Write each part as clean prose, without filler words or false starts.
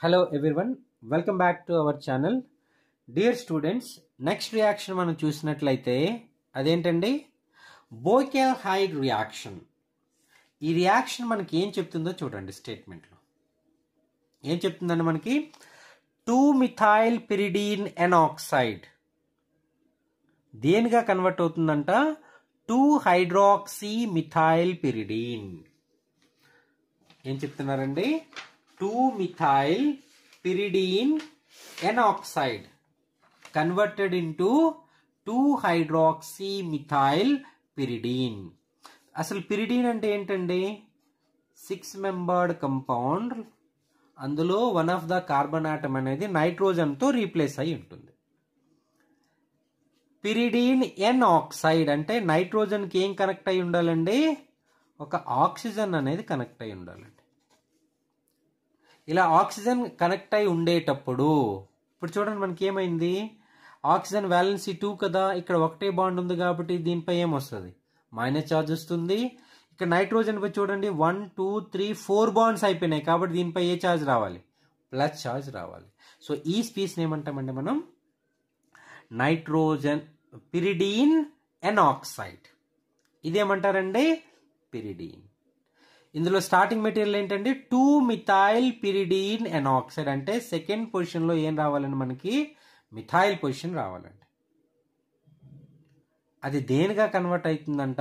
Hello everyone, welcome back to our channel. Dear students, next reaction మనం చూసినట్లయితే అదేంటండి Boyle-hide reaction. ఈ reaction మనకి ఏం చెప్తుందో చూడండి. స్టేట్మెంట్లో ఏం చెప్తుందండి మనకి 2-మిథైల్-పిరిడీన్ ఎనాక్సైడ్ దేనిగా కన్వర్ట్ అవుతుందంట 2-హైడ్రాక్సీ-మిథైల్-పిరిడీన్. ఏం చెప్తున్నారండి 2-మిథైల్-పిరిడీన్ ఎనాక్సైడ్ converted into 2-హైడ్రాక్సీ-మిథైల్-పిరిడీన్. అసలు పిరిడీన్ అంటే ఏంటండి 6-మెంబర్డ్ కంపౌండ్. అందులో one of the carbon atom అనేది నైట్రోజన్తో రీప్లేస్ అయి ఉంటుంది. పిరిడీన్ ఎనాక్సైడ్ అంటే నైట్రోజన్కి ఏం కనెక్ట్ అయి ఉండాలండి, ఒక ఆక్సిజన్ అనేది కనెక్ట్ అయి ఉండాలండి. ఇలా ఆక్సిజన్ కనెక్ట్ అయి ఉండేటప్పుడు ఇప్పుడు చూడండి మనకి ఏమైంది, ఆక్సిజన్ వ్యాలెన్సీ 2 కదా, ఇక్కడ ఒకటే బాండ్ ఉంది కాబట్టి దీనిపై ఏమొస్తుంది మైనస్ ఛార్జ్ వస్తుంది. ఇక్కడ నైట్రోజన్ పై చూడండి 1 2 3 4 బాండ్స్ అయిపోయినాయి కాబట్టి దీనిపై ఏ ఛార్జ్ రావాలి, ప్లస్ ఛార్జ్ రావాలి. సో ఈ స్పీస్ని ఏమంటామండి మనం నైట్రోజన్ పిరిడీన్ ఎనాక్సైడ్. ఇదేమంటారండి పిరిడీన్. ఇందులో స్టార్టింగ్ మెటీరియల్ ఏంటంటే 2-మిథైల్-పిరిడీన్ ఎనాక్సైడ్ అంటే సెకండ్ పొజిషన్లో ఏం రావాలండి మనకి మిథైల్ పొజిషన్ రావాలండి. అది దేనిగా కన్వర్ట్ అవుతుందంట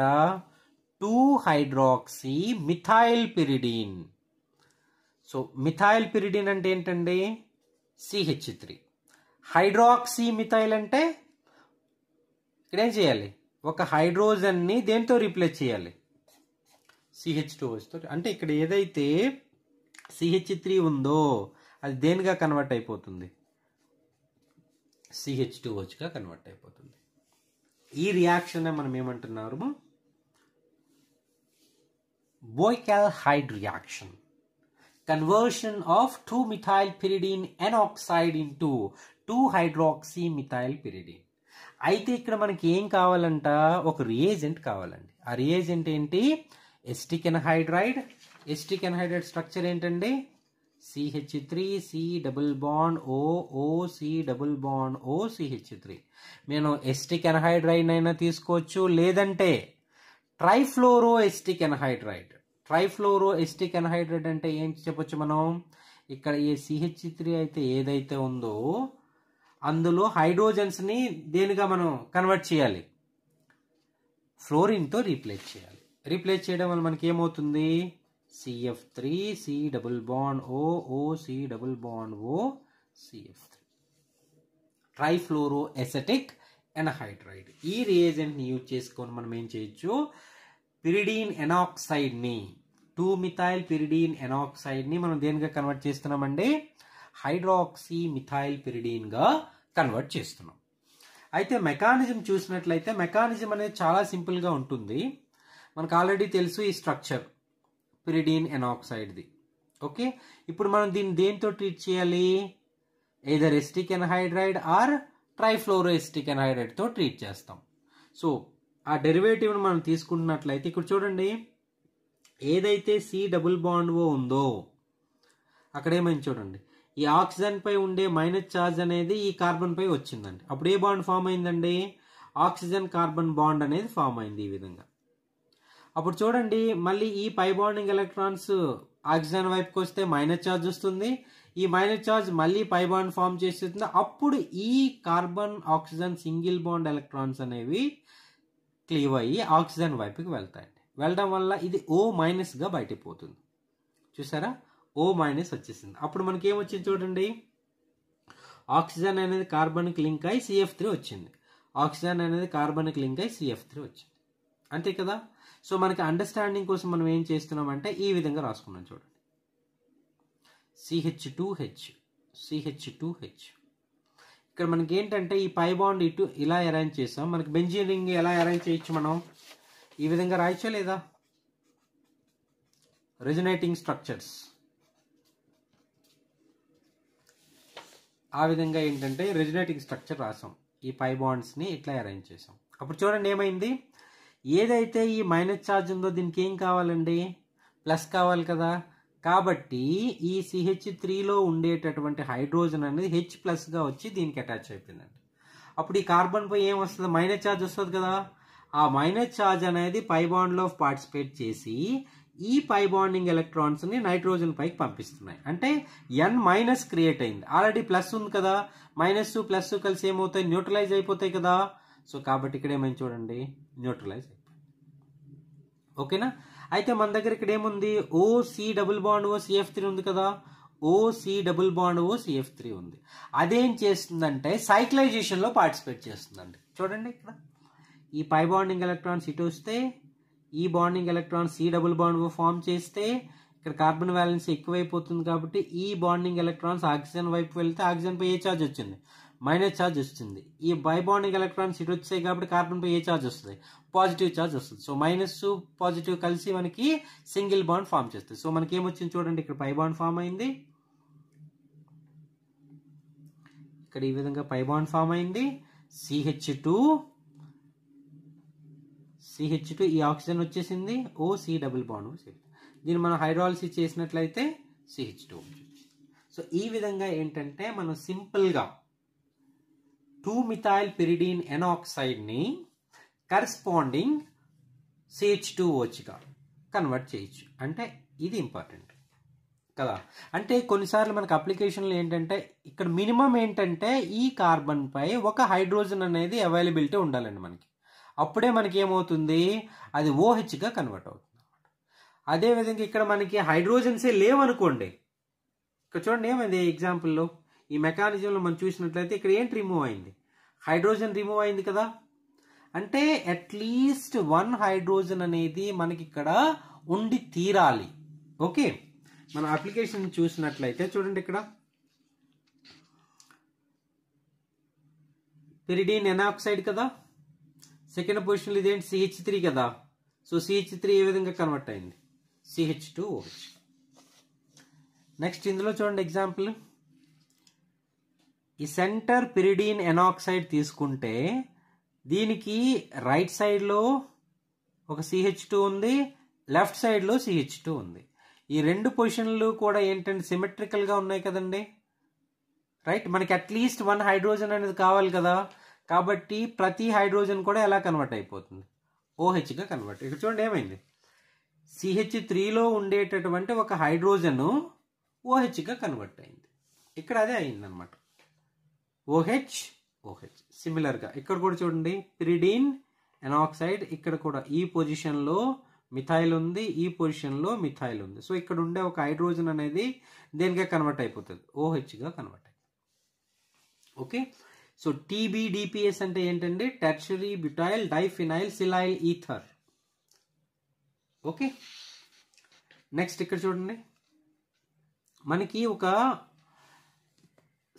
2-హైడ్రాక్సీ-మిథైల్-పిరిడీన్. సో మిథైల్-పిరిడీన్ అంటే ఏంటండి CH3. హైడ్రాక్సీ-మిథైల్ అంటే ఇక్కడ ఏం చేయాలి, ఒక హైడ్రోజన్ని దేంతో రీప్లేస్ చేయాలి CH2OH తోటి. అంటే ఇక్కడ ఏదైతే CH3 ఉందో అది దేనిగా కన్వర్ట్ అయిపోతుంది CH2OH గా కన్వర్ట్ అయిపోతుంది. ఈ రియాక్షన్ మనం ఏమంటున్నారు Boyle-hide reaction, conversion of 2-మిథైల్-పిరిడీన్ ఎనాక్సైడ్ into 2-హైడ్రాక్సీ-మిథైల్-పిరిడీన్. అయితే ఇక్కడ మనకి ఏం కావాలంట, ఒక రియేజెంట్ కావాలండి. ఆ రియేజెంట్ ఏంటి, acetic anhydride. Acetic anhydride structure ఏంటండి CH3 C double bond O C double bond O CH3. నేను ఎస్టిక్ ఎన్హైడ్రైడ్ అయినా తీసుకోవచ్చు, లేదంటే trifluoro acetic anhydride. Trifluoro acetic anhydride అంటే ఏం చెప్పొచ్చు మనం, ఇక్కడ ఈ CH3 అయితే ఏదైతే ఉందో అందులో హైడ్రోజన్స్ని దేనిగా మనం కన్వర్ట్ చేయాలి, ఫ్లోరిన్తో రీప్లేస్ చేయాలి. రీప్లేస్ చేయడం వల్ల మనకి ఏమవుతుంది CF3 C double bond O C double bond O CF3, trifluoro acetic anhydride. ఈ రియేజెంట్ని యూజ్ చేసుకొని మనం ఏం చేయొచ్చు, పిరిడీన్ ఎనాక్సైడ్ని 2-మిథైల్-పిరిడీన్ ఎనాక్సైడ్ని మనం దేనిగా కన్వర్ట్ చేస్తున్నామండి హైడ్రాక్సీ-మిథైల్-పిరిడీన్గా కన్వర్ట్ చేస్తున్నాం. అయితే మెకానిజం చూసినట్లయితే మెకానిజం అనేది చాలా సింపుల్గా ఉంటుంది. మనకు ఆల్రెడీ తెలుసు ఈ స్ట్రక్చర్ పిరిడీన్ ఎనాక్సైడ్ది. ఓకే, ఇప్పుడు మనం దీన్ని దేంతో ట్రీట్ చేయాలి, either acetic anhydride or trifluoro acetic ఎన్హైడ్రైడ్తో ట్రీట్ చేస్తాం. సో ఆ డెరివేటివ్ని మనం తీసుకుంటున్నట్లయితే ఇక్కడ చూడండి, ఏదైతే C డబుల్ బాండ్ O ఉందో అక్కడ ఏమైంది చూడండి, ఈ ఆక్సిజన్ పై ఉండే మైనస్ ఛార్జ్ అనేది ఈ కార్బన్ పై వచ్చిందండి. అప్పుడు ఏ బాండ్ ఫామ్ అయిందండి, ఆక్సిజన్ కార్బన్ బాండ్ అనేది ఫామ్ అయింది ఈ విధంగా. అప్పుడు చూడండి మళ్ళీ ఈ పై బాండింగ్ ఎలక్ట్రాన్స్ ఆక్సిజన్ వైపుకి వస్తే మైనస్ ఛార్జ్ వస్తుంది. ఈ మైనస్ ఛార్జ్ మళ్ళీ పై బాండ్ ఫామ్ చేస్తుంది. అప్పుడు ఈ carbon oxygen single bond electrons అనేవి క్లీవ్ అయ్యి ఆక్సిజన్ వైపుకి వెళ్తాయండి. వెళ్ళడం వల్ల ఇది O- గా బయటికి పోతుంది. చూసారా O- వచ్చేసింది. అప్పుడు మనకి ఏమొచ్చింది చూడండి, ఆక్సిజన్ అనేది కార్బన్కి లింక్ అయి CF3 వచ్చింది, ఆక్సిజన్ అనేది కార్బన్కి లింక్ అయి CF3 వచ్చింది. అంతే కదా. సో మనకి అండర్స్టాండింగ్ కోసం మనం ఏం చేస్తున్నామంటే ఈ విధంగా రాసుకున్నాం చూడండి, CH2H CH2H. ఇక్కడ మనకి ఏంటంటే ఈ పై బాండ్ ఇటు ఇలా అరేంజ్ చేసాం. మనకి బెంజీన్ రింగ్ ఎలా అరేంజ్ చేయొచ్చు, మనం ఈ విధంగా రాయచ్చా లేదా, రెజొనేటింగ్ స్ట్రక్చర్స్ ఆ విధంగా ఏంటంటే రెజొనేటింగ్ స్ట్రక్చర్ రాసాం. ఈ పై బాండ్స్ని ఇట్లా అరేంజ్ చేసాం. అప్పుడు చూడండి ఏమైంది, ఏదైతే ఈ మైనస్ ఛార్జ్ ఉందో దీనికి ఏం కావాలండి ప్లస్ కావాలి కదా, కాబట్టి ఈ CH3లో ఉండేటటువంటి హైడ్రోజన్ అనేది H+ గా వచ్చి దీనికి అటాచ్ అయిపోయిందండి. అప్పుడు ఈ కార్బన్ పై ఏం వస్తుంది, మైనస్ ఛార్జ్ వస్తుంది కదా. ఆ మైనస్ ఛార్జ్ అనేది పై బాండ్ లో పార్టిసిపేట్ చేసి ఈ పై బాండింగ్ ఎలక్ట్రాన్స్ ని నైట్రోజన్ పైకి పంపిస్తున్నాయి. అంటే N- క్రియేట్ అయింది. ఆల్రెడీ ప్లస్ ఉంది కదా, మైనస్ ప్లస్ కలిసి ఏమవుతాయి, న్యూట్రలైజ్ అయిపోతాయి కదా. సో కాబట్టి ఇక్కడ ఏమైంది చూడండి, న్యూట్రలైజ్ అయిపోయింది. ఓకేనా. అయితే మన దగ్గర ఇక్కడ ఏముంది, OC+CF3 ఉంది కదా, OC+CF3 ఉంది. అదేం చేస్తుందంటే సైక్లైజేషన్ లో పార్టిసిపేట్ చేస్తుందండి. చూడండి ఇక్కడ ఈ పై బాండింగ్ ఎలక్ట్రాన్స్ ఇటు వస్తే ఈ బాండింగ్ ఎలక్ట్రాన్ C+O ఫామ్ చేస్తే ఇక్కడ కార్బన్ వ్యాలెన్స్ ఎక్కువైపోతుంది. కాబట్టి ఈ బాండింగ్ ఎలక్ట్రాన్స్ ఆక్సిజన్ వైపు వెళ్తే ఆక్సిజన్ పై ఏ ఛార్జ్ వచ్చింది, మైనస్ ఛార్జ్ వస్తుంది. ఈ బై బాండింగ్ ఎలక్ట్రాన్స్ ఇటు వచ్చాయి కాబట్టి కార్బన్ పై ఏ ఛార్జ్ వస్తుంది, పాజిటివ్ ఛార్జ్ వస్తుంది. సో మైనస్ పాజిటివ్ కలిసి మనకి సింగిల్ బాండ్ ఫామ్ చేస్తుంది. సో మనకి ఏమొచ్చింది చూడండి, ఇక్కడ పై బాండ్ ఫామ్ అయింది, ఇక్కడ ఈ విధంగా పై బాండ్ ఫామ్ అయింది. CH2 ఈ ఆక్సిజన్ వచ్చేసింది, OC+. దీన్ని మనం హైడ్రాలసిస్ చేసినట్లయితే CH2. సో ఈ విధంగా ఏంటంటే మనం సింపుల్ గా 2-మిథైల్ పిరిడిన్ ఎనాక్సైడ్ ని కరెస్పాండింగ్ CH2OHగా కన్వర్ట్ చేయొచ్చు. అంటే ఇది ఇంపార్టెంట్ కదా. అంటే కొన్నిసార్లు మనకు అప్లికేషన్లు ఏంటంటే ఇక్కడ మినిమం ఏంటంటే ఈ కార్బన్ పై ఒక హైడ్రోజన్ అనేది అవైలబిలిటీ ఉండాలండి మనకి. అప్పుడే మనకి ఏమవుతుంది, అది OHగా కన్వర్ట్ అవుతుంది. అదేవిధంగా ఇక్కడ మనకి హైడ్రోజన్సే లేవనుకోండి, ఇక్కడ చూడండి ఏమైంది ఎగ్జాంపుల్లో, ఈ మెకానిజంలో మనం చూసినట్లయితే ఇక్కడ ఏంటి రిమూవ్ అయింది, హైడ్రోజన్ రిమూవ్ అయింది కదా. అంటే అట్లీస్ట్ 1 హైడ్రోజన్ అనేది మనకి ఇక్కడ ఉండి తీరాలి. ఓకే, మన అప్లికేషన్ చూసినట్లయితే చూడండి ఇక్కడ పిరిడిన్ ఎనాక్సైడ్ కదా, సెకండ్ పొజిషన్ లో ఇదేంటి CH3 కదా. సో CH3 ఏ విధంగా కన్వర్ట్ అయింది, CH2OH. నెక్స్ట్ ఇందులో చూడండి ఎగ్జాంపుల్, ఈ సెంటర్ పిరిడిన్ ఎనాక్సైడ్ తీసుకుంటే దీనికి రైట్ సైడ్ లో ఒక CH2 ఉంది, లెఫ్ట్ సైడ్ లో CH2 ఉంది. ఈ రెండు పొజిషన్లు కూడా ఏంటంటే సిమెట్రికల్ గా ఉన్నాయి కదండి, రైట్. మనకి అట్లీస్ట్ 1 హైడ్రోజన్ అనేది కావాలి కదా. కాబట్టి ప్రతి హైడ్రోజన్ కూడా ఎలా కన్వర్ట్ అయిపోతుంది, OHగా కన్వర్ట్. ఇక్కడ చూడండి ఏమైంది, CH3లో ఉండేటటువంటి ఒక హైడ్రోజన్ OHగా కన్వర్ట్ అయింది. ఇక్కడ అదే అయింది అనమాట, OH. సిమిలర్ గా ఇక్కడ కూడా చూడండి పిరిడిన్ ఎనాక్సైడ్, ఇక్కడ కూడా ఈ పొజిషన్ లో మిథైల్ ఉంది, ఈ పొజిషన్ లో మిథైల్ ఉంది. సో ఇక్కడ ఉండే ఒక హైడ్రోజన్ అనేది దేనిగా కన్వర్ట్ అయిపోతుంది, OHగా కన్వర్ట్ అయిపోతుంది. ఓకే, సో TBDPS అంటే ఏంటంటే tertiary butyl diphenyl silyl ether. Okay, next ఇక్కడ చూడండి మనకి ఒక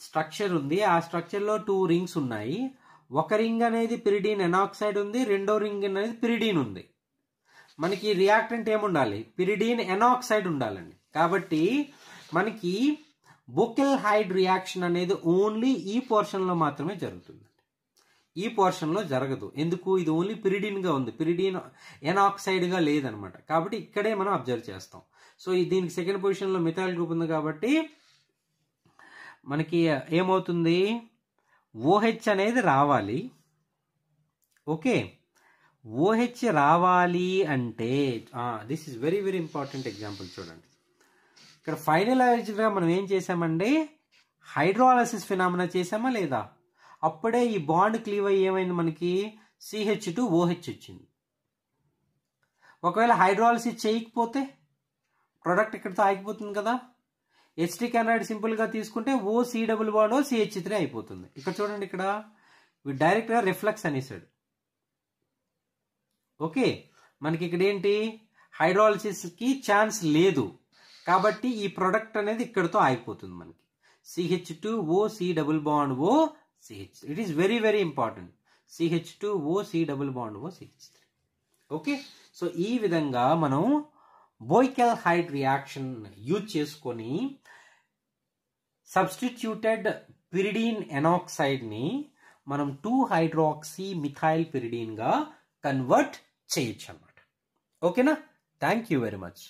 స్ట్రక్చర్ ఉంది, ఆ స్ట్రక్చర్ లో 2 రింగ్స్ ఉన్నాయి. ఒక రింగ్ అనేది పిరిడిన్ ఎనాక్సైడ్ ఉంది, రెండో రింగ్ అనేది పిరిడిన్ ఉంది. మనకి రియాక్టెంట్ ఏముండాలి, పిరిడిన్ ఎనాక్సైడ్ ఉండాలండి. కాబట్టి మనకి బుకెల్హైడ్ రియాక్షన్ అనేది ఓన్లీ ఈ పోర్షన్ లో మాత్రమే జరుగుతుంది, ఈ పోర్షన్ లో జరగదు. ఎందుకు, ఇది ఓన్లీ పిరిడిన్ గా ఉంది, పిరిడిన్ ఎనాక్సైడ్ గా లేదనమాట. కాబట్టి ఇక్కడే మనం అబ్జర్వ్ చేస్తాం. సో దీనికి సెకండ్ పొజిషన్ లో మిథైల్ గ్రూప్ ఉంది కాబట్టి మనకి ఏమవుతుంది, OH అనేది రావాలి. ఓకే, OH రావాలి అంటే this is very very important example. చూడండి ఇక్కడ ఫైనలైజ్డ్ గా మనం ఏం చేసామంటే హైడ్రాలసిస్ ఫినామినా చేసామా లేదా. అప్పుడే ఈ బాండ్ క్లీవ్ అయ్యి ఏమైంది మనకి CH2OH వచ్చింది. ఒకవేళ హైడ్రాలసిస్ చేయకపోతే ప్రొడక్ట్ ఇక్కడితో ఆగిపోతుంది కదా. ఎసిటిక్ అనాయిడ్ సింపుల్ గా తీసుకుంటే OC+CH3 అయిపోతుంది. ఇక్కడ చూడండి ఇక్కడ డైరెక్ట్ గా రిఫ్లక్స్ అనేసాడు. ఓకే, మనకి ఇక్కడ ఏంటి హైడ్రాలసిస్ కి ఛాన్స్ లేదు కాబట్టి ఈ ప్రొడక్ట్ అనేది ఇక్కడతో ఆగిపోతుంది మనకి. CH2OC+CH. It is very very important, CH2OC+CH3. Okay, so ఈ విధంగా మనం బోయికెల్హైడ్ రియాక్షన్ యూజ్ చేసుకొని సబ్స్టిట్యూటెడ్ పిరిడిన్ ఎనాక్సైడ్ ని మనం 2-హైడ్రాక్సీ మిథైల్ పిరిడిన్ గా కన్వర్ట్ చేయొచ్చు అన్నమాట. ఓకేనా, థ్యాంక్ యూ వెరీ మచ్.